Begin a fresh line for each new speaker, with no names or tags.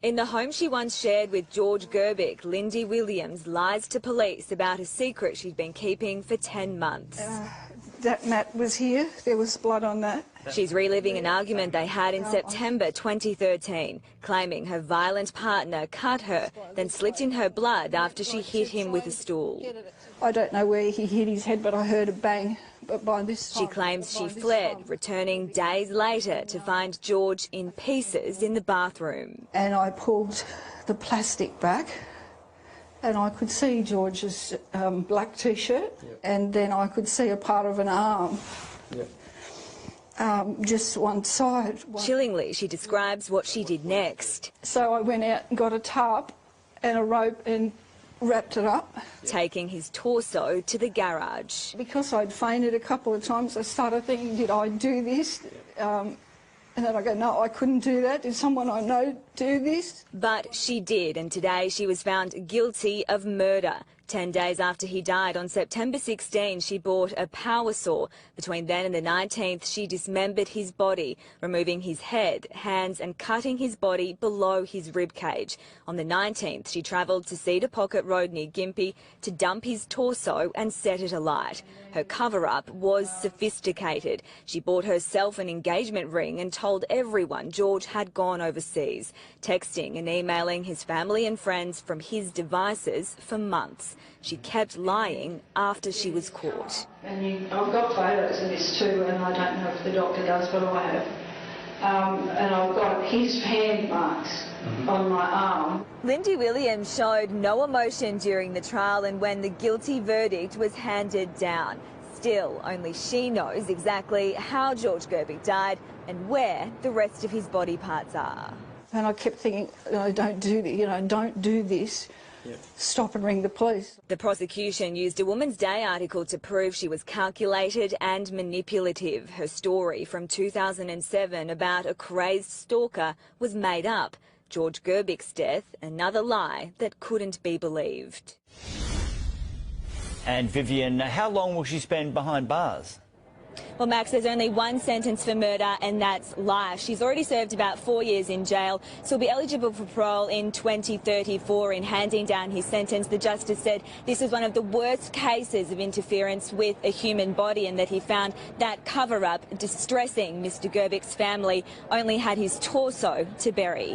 In the home she once shared with George Gerbic, Lindy Williams lies to police about a secret she'd been keeping for 10 months.
That mat was here. There was blood on that.
She's reliving an argument they had in September 2013, claiming her violent partner cut her, then slipped in her blood after she hit him with a stool.
I don't know where he hit his head, but I heard a bang. But by this time,
she claims she fled, returning days later to find George in pieces in the bathroom.
And I pulled the plastic back, and I could see George's black T-shirt, and then I could see a part of an arm. Just one side.
Chillingly, she describes what she did next.
So I went out and got a tarp and a rope and wrapped it up.
Taking his torso to the garage.
Because I'd fainted a couple of times, I started thinking, did I do this? And then I go, no, I couldn't do that. Did someone I know do this?
But she did, and today she was found guilty of murder. 10 days after he died on September 16, she bought a power saw. Between then and the 19th, she dismembered his body, removing his head, hands and cutting his body below his ribcage. On the 19th, she travelled to Cedar Pocket Road near Gympie to dump his torso and set it alight. Her cover-up was sophisticated. She bought herself an engagement ring and told everyone George had gone overseas, texting and emailing his family and friends from his devices for months. She kept lying after she was caught.
And I've got photos of this too, and I don't know if the doctor does, but I have. And I've got his hand marks on my arm.
Lindy Williams showed no emotion during the trial and when the guilty verdict was handed down. Still, only she knows exactly how George Gerbic died and where the rest of his body parts are.
And I kept thinking, no, don't do this, don't do this. Stop and ring the police.
The prosecution used a Woman's Day article to prove she was calculated and manipulative. Her story from 2007 about a crazed stalker was made up. George Gerbic's death, another lie that couldn't be believed.
And Vivian, how long will she spend behind bars?
Well, Max, there's only one sentence for murder, and that's life. She's already served about 4 years in jail, so will be eligible for parole in 2034. In handing down his sentence, the justice said this was one of the worst cases of interference with a human body and that he found that cover-up distressing. Mr. Gerbic's family only had his torso to bury.